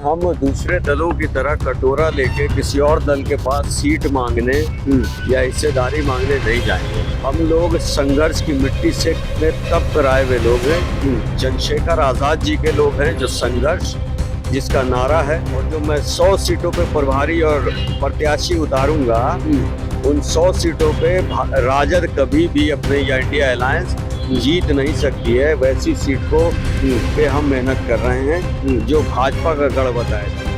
हम दूसरे दलों की तरह कटोरा लेके किसी और दल के पास सीट मांगने या हिस्सेदारी मांगने नहीं जाएंगे। हम लोग संघर्ष की मिट्टी से तब कराए हुए लोग हैं। चंद्रशेखर आजाद जी के लोग हैं जो संघर्ष जिसका नारा है, और जो मैं 100 सीटों पे प्रभारी और प्रत्याशी उतारूंगा, उन 100 सीटों पे राजद कभी भी अपने या इंडिया अलायंस जीत नहीं सकती है। वैसी सीट को पे हम मेहनत कर रहे हैं जो भाजपा का गढ़ बताया जाए।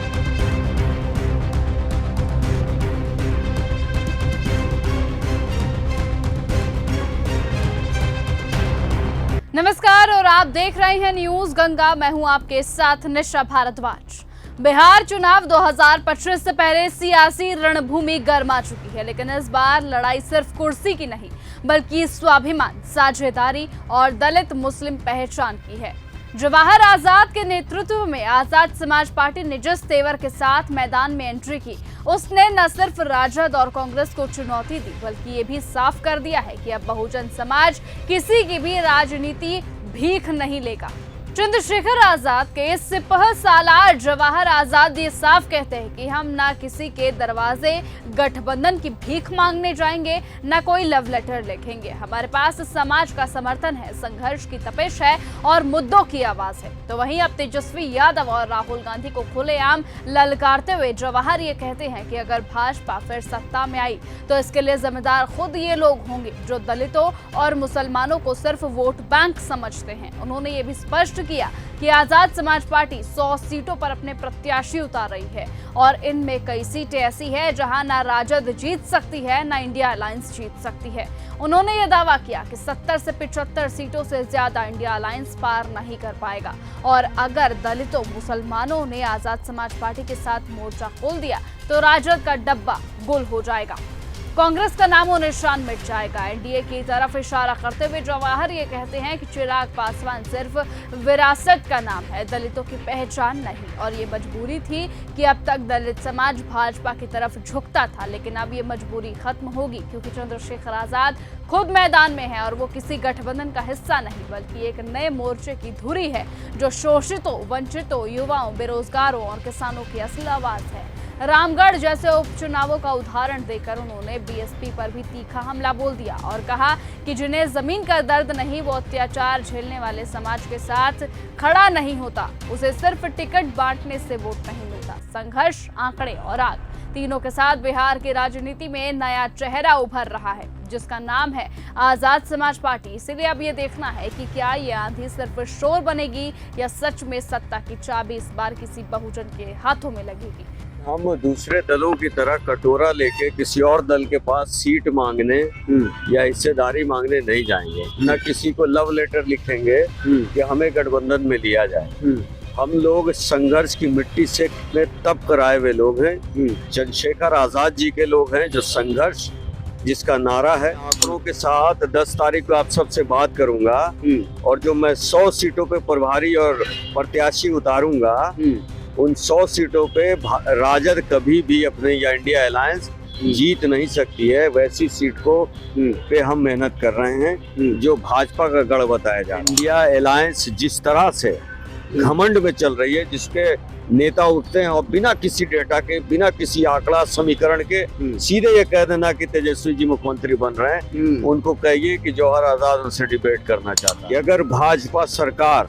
नमस्कार और आप देख रहे हैं न्यूज गंगा। मैं हूं आपके साथ निशा भारद्वाज। बिहार चुनाव 2025 से पहले सियासी रणभूमि गर्मा चुकी है, लेकिन इस बार लड़ाई सिर्फ कुर्सी की नहीं बल्कि स्वाभिमान, साझेदारी और दलित मुस्लिम पहचान की है। जवाहर आजाद के नेतृत्व में आजाद समाज पार्टी ने जिस तेवर के साथ मैदान में एंट्री की, उसने न सिर्फ राजद और कांग्रेस को चुनौती दी, बल्कि ये भी साफ कर दिया है कि अब बहुजन समाज किसी की भी राजनीति भीख नहीं लेगा। चंद्रशेखर आजाद के सिपह सालार जवाहर आजाद ये साफ कहते हैं कि हम ना किसी के दरवाजे गठबंधन की भीख मांगने जाएंगे, ना कोई लव लेटर लिखेंगे। हमारे पास समाज का समर्थन है, संघर्ष की तपिश है और मुद्दों की आवाज है। तो वहीं अब तेजस्वी यादव और राहुल गांधी को खुलेआम ललकारते हुए जवाहर ये कहते हैं कि अगर भाजपा फिर सत्ता में आई तो इसके लिए जिम्मेदार खुद ये लोग होंगे जो दलितों और मुसलमानों को सिर्फ वोट बैंक समझते हैं। उन्होंने ये भी स्पष्ट किया कि आजाद समाज पार्टी 100 सीटों पर अपने प्रत्याशी उतार रही है और इनमें कई सीटें ऐसी हैं जहां ना राजद जीत सकती है, ना इंडिया अलायंस जीत सकती है। उन्होंने यह दावा किया कि 70 से 75 सीटों से ज्यादा इंडिया अलायंस पार नहीं कर पाएगा, और अगर दलितों मुसलमानों ने आजाद समाज पार्टी के साथ मोर्चा खोल दिया तो राजद का डब्बा गुल हो जाएगा, कांग्रेस का नामो निशान मिट जाएगा। एनडीए की तरफ इशारा करते हुए जवाहर ये कहते हैं कि चिराग पासवान सिर्फ विरासत का नाम है, दलितों की पहचान नहीं, और ये मजबूरी थी कि अब तक दलित समाज भाजपा की तरफ झुकता था, लेकिन अब ये मजबूरी खत्म होगी क्योंकि चंद्रशेखर आजाद खुद मैदान में है और वो किसी गठबंधन का हिस्सा नहीं बल्कि एक नए मोर्चे की धुरी है जो शोषितों, वंचितों, युवाओं, बेरोजगारों और किसानों की असली आवाज है। रामगढ़ जैसे उपचुनावों का उदाहरण देकर उन्होंने बीएसपी पर भी तीखा हमला बोल दिया और कहा कि जिन्हें जमीन का दर्द नहीं, वो अत्याचार झेलने वाले समाज के साथ खड़ा नहीं होता, उसे सिर्फ टिकट बांटने से वोट नहीं मिलता। संघर्ष, आंकड़े और आग तीनों के साथ बिहार की राजनीति में नया चेहरा उभर रहा है जिसका नाम है आजाद समाज पार्टी। इसीलिए अब ये देखना है कि क्या ये आंधी सिर्फ शोर बनेगी या सच में सत्ता की चाबी इस बार किसी बहुजन के हाथों में लगेगी। हम दूसरे दलों की तरह कटोरा लेके किसी और दल के पास सीट मांगने या हिस्सेदारी मांगने नहीं जाएंगे, न किसी को लव लेटर लिखेंगे कि हमें गठबंधन में लिया जाए। हम लोग संघर्ष की मिट्टी से तब कराए हुए लोग हैं। चंद्रशेखर आजाद जी के लोग हैं जो संघर्ष जिसका नारा है। आंकड़ों के साथ 10 तारीख को आप सबसे बात करूंगा, और जो मैं 100 सीटों पे प्रभारी और प्रत्याशी उतारूंगा, उन 100 सीटों पे राजद कभी भी अपने या इंडिया अलायंस जीत नहीं सकती है। वैसी सीट को पे हम मेहनत कर रहे हैं जो भाजपा का गढ़ बताया जा रहा है। इंडिया अलायंस जिस तरह से घमंड में चल रही है, जिसके नेता उठते हैं और बिना किसी डेटा के, बिना किसी आंकड़ा समीकरण के सीधे ये कह देना कि तेजस्वी जी मुख्यमंत्री बन रहे हैं, उनको कहिए कि जवाहर आजाद उनसे डिबेट करना चाहता है। अगर भाजपा सरकार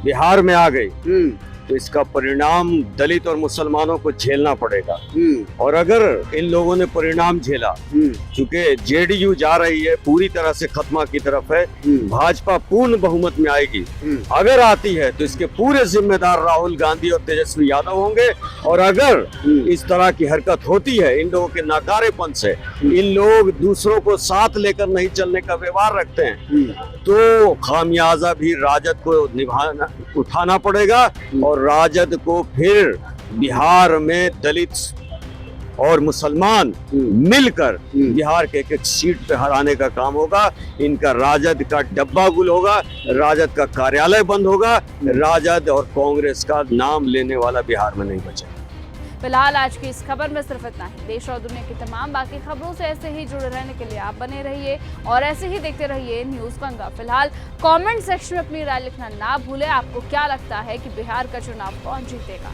बिहार में आ गई तो इसका परिणाम दलित और मुसलमानों को झेलना पड़ेगा, और अगर इन लोगों ने परिणाम झेला, चूंकि जेडीयू जा रही है पूरी तरह से खत्मा की तरफ है, भाजपा पूर्ण बहुमत में आएगी। अगर आती है तो इसके पूरे जिम्मेदार राहुल गांधी और तेजस्वी यादव होंगे, और अगर इस तरह की हरकत होती है इन लोगों के नाकारेपन से, इन लोग दूसरों को साथ लेकर नहीं चलने का व्यवहार रखते हैं, तो खामियाजा भी राजद को उठाना पड़ेगा, और राजद को फिर बिहार में दलित और मुसलमान मिलकर बिहार के एक सीट पे हराने का काम होगा। इनका राजद का डब्बा गुल होगा, राजद का कार्यालय बंद होगा, राजद और कांग्रेस का नाम लेने वाला बिहार में नहीं बचेगा। फिलहाल आज की इस खबर में सिर्फ इतना ही। देश और दुनिया की तमाम बाकी खबरों से ऐसे ही जुड़े रहने के लिए आप बने रहिए और ऐसे ही देखते रहिए न्यूज गंगा। फिलहाल कमेंट सेक्शन में अपनी राय लिखना ना भूलें। आपको क्या लगता है कि बिहार का चुनाव कौन जीतेगा?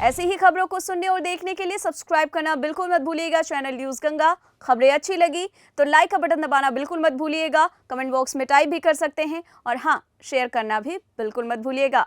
ऐसी ही खबरों को सुनने और देखने के लिए सब्सक्राइब करना बिल्कुल मत भूलिएगा चैनल न्यूज़ गंगा। खबरें अच्छी लगी तो लाइक का बटन दबाना बिल्कुल मत भूलिएगा, कमेंट बॉक्स में टाइप भी कर सकते हैं और हाँ, शेयर करना भी बिल्कुल मत भूलिएगा।